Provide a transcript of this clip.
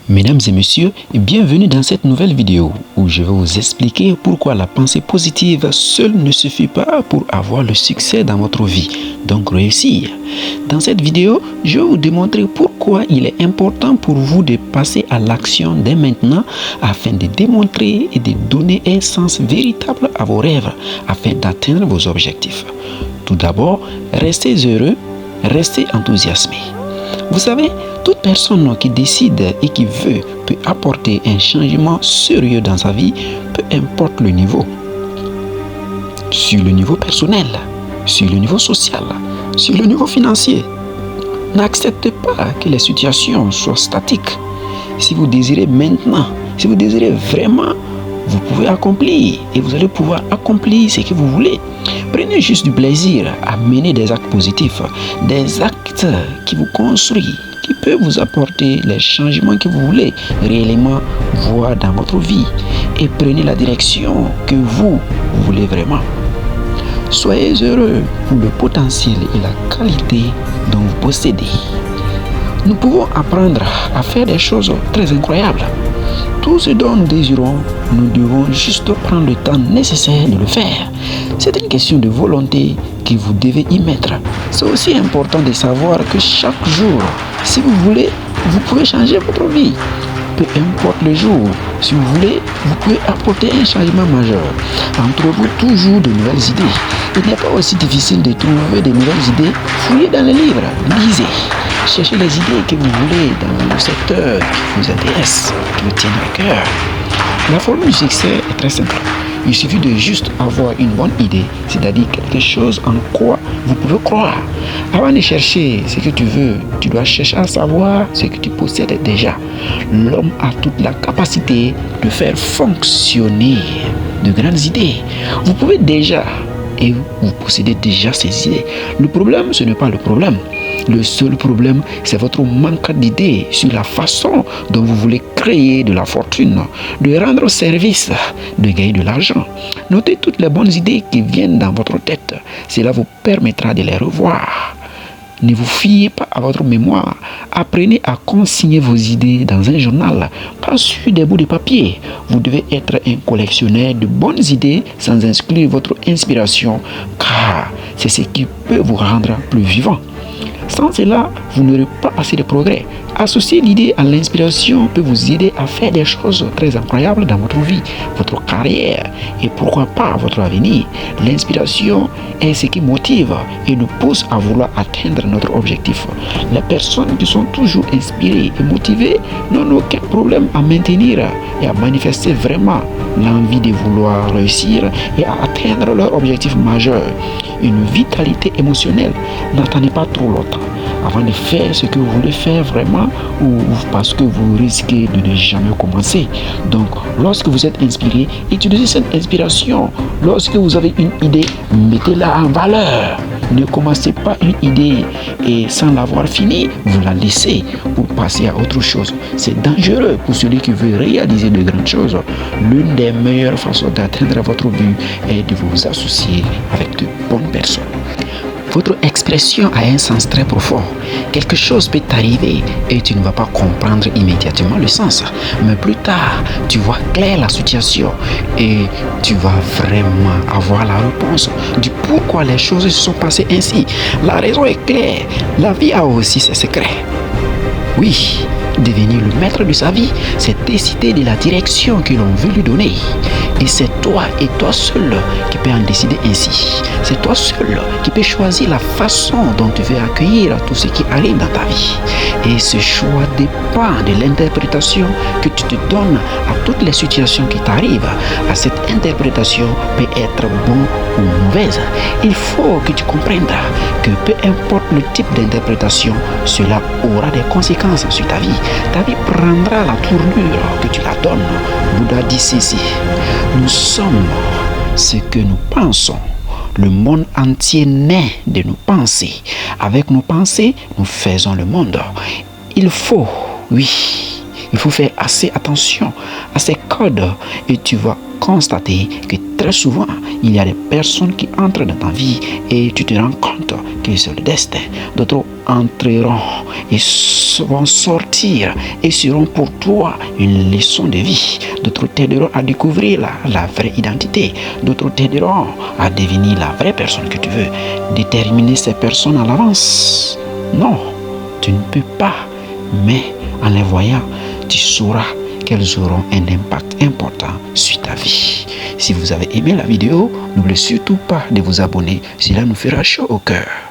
Mesdames et messieurs, bienvenue dans cette nouvelle vidéo où je vais vous expliquer pourquoi la pensée positive seule ne suffit pas pour avoir le succès dans votre vie, donc réussir. Dans cette vidéo, je vais vous démontrer pourquoi il est important pour vous de passer à l'action dès maintenant afin de démontrer et de donner un sens véritable à vos rêves afin d'atteindre vos objectifs. Tout d'abord, restez heureux, restez enthousiasmé. Vous savez, toute personne qui décide et qui veut peut apporter un changement sérieux dans sa vie, peu importe le niveau. Sur le niveau personnel, sur le niveau social, sur le niveau financier. N'acceptez pas que les situations soient statiques. Si vous désirez maintenant, si vous désirez vraiment, vous pouvez accomplir et vous allez pouvoir accomplir ce que vous voulez. Prenez juste du plaisir à mener des actes positifs, des actes qui vous construisent, qui peuvent vous apporter les changements que vous voulez réellement voir dans votre vie et prenez la direction que vous voulez vraiment. Soyez heureux pour le potentiel et la qualité dont vous possédez. Nous pouvons apprendre à faire des choses très incroyables. Tout ce dont nous désirons, nous devons juste prendre le temps nécessaire de le faire. C'est une question de volonté que vous devez y mettre. C'est aussi important de savoir que chaque jour, si vous voulez, vous pouvez changer votre vie. Peu importe le jour, si vous voulez, vous pouvez apporter un changement majeur. Entrez-vous toujours de nouvelles idées. Il n'est pas aussi difficile de trouver de nouvelles idées. Fouillez dans les livres, lisez. Cherchez les idées que vous voulez dans le secteur qui vous intéresse, qui vous tient à cœur. La formule du succès est très simple. Il suffit de juste avoir une bonne idée, c'est-à-dire quelque chose en quoi vous pouvez croire. Avant de chercher ce que tu veux, tu dois chercher à savoir ce que tu possèdes déjà. L'homme a toute la capacité de faire fonctionner de grandes idées. Vous pouvez déjà et vous possédez déjà ces idées. Le problème, ce n'est pas le problème. Le seul problème, c'est votre manque d'idées sur la façon dont vous voulez créer de la fortune, de rendre service, de gagner de l'argent. Notez toutes les bonnes idées qui viennent dans votre tête. Cela vous permettra de les revoir. Ne vous fiez pas à votre mémoire. Apprenez à consigner vos idées dans un journal, pas sur des bouts de papier. Vous devez être un collectionneur de bonnes idées sans exclure votre inspiration, car c'est ce qui peut vous rendre plus vivant. Sans cela, vous n'aurez pas assez de progrès. Associer l'idée à l'inspiration peut vous aider à faire des choses très incroyables dans votre vie, votre carrière et pourquoi pas votre avenir. L'inspiration est ce qui motive et nous pousse à vouloir atteindre notre objectif. Les personnes qui sont toujours inspirées et motivées n'ont aucun problème à maintenir et à manifester vraiment l'envie de vouloir réussir et à atteindre leur objectif majeur. Une vitalité émotionnelle. N'attendez pas trop longtemps avant de faire ce que vous voulez faire vraiment ou parce que vous risquez de ne jamais commencer. Donc, lorsque vous êtes inspiré, utilisez cette inspiration. Lorsque vous avez une idée, mettez-la en valeur. Ne commencez pas une idée et sans l'avoir finie, vous la laissez pour passer à autre chose. C'est dangereux pour celui qui veut réaliser de grandes choses. L'une des meilleures façons d'atteindre votre but est de vous associer avec de bonnes personnes. Votre expression a un sens très profond. Quelque chose peut t'arriver et tu ne vas pas comprendre immédiatement le sens. Mais plus tard, tu vois clair la situation et tu vas vraiment avoir la réponse du pourquoi les choses se sont passées ainsi. La raison est claire. La vie a aussi ses secrets. Oui, devenir le maître de sa vie, c'est décider de la direction que l'on veut lui donner. Et c'est toi et toi seul qui peux en décider ainsi. C'est toi seul qui peux choisir la façon dont tu veux accueillir tout ce qui arrive dans ta vie. Et ce choix dépend de l'interprétation que tu te donnes à toutes les situations qui t'arrivent. À cette interprétation peut être bonne ou mauvaise. Il faut que tu comprennes que peu importe le type d'interprétation, cela aura des conséquences sur ta vie. Ta vie prendra la tournure que tu la donnes. Bouddha dit ceci: nous sommes ce que nous pensons. Le monde entier naît de nos pensées. Avec nos pensées, nous faisons le monde. Il faut faire assez attention à ces codes et tu vas constater que très souvent, il y a des personnes qui entrent dans ta vie et tu te rends compte que c'est le destin. D'autres entreront et vont sortir et seront pour toi une leçon de vie. D'autres t'aideront à découvrir la vraie identité. D'autres t'aideront à devenir la vraie personne que tu veux. Déterminer ces personnes à l'avance, non, tu ne peux pas. Mais en les voyant, tu sauras qu'elles auront un impact important sur ta vie. Si vous avez aimé la vidéo, n'oubliez surtout pas de vous abonner. Cela nous fera chaud au cœur.